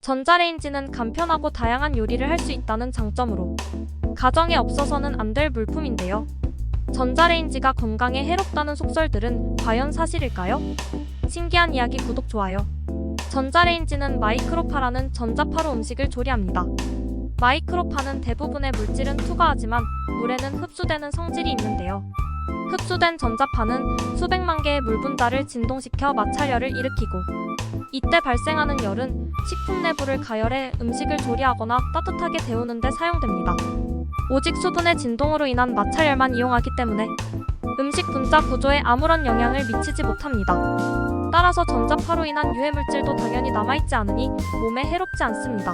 전자레인지는 간편하고 다양한 요리를 할 수 있다는 장점으로 가정에 없어서는 안 될 물품인데요. 전자레인지가 건강에 해롭다는 속설들은 과연 사실일까요? 신기한 이야기 구독, 좋아요. 전자레인지는 마이크로파라는 전자파로 음식을 조리합니다. 마이크로파는 대부분의 물질은 투과하지만 물에는 흡수되는 성질이 있는데요. 흡수된 전자파는 수백만 개의 물 분자를 진동시켜 마찰열을 일으키고 이때 발생하는 열은 식품 내부를 가열해 음식을 조리하거나 따뜻하게 데우는 데 사용됩니다. 오직 수분의 진동으로 인한 마찰열만 이용하기 때문에 음식 분자 구조에 아무런 영향을 미치지 못합니다. 따라서 전자파로 인한 유해물질도 당연히 남아있지 않으니 몸에 해롭지 않습니다.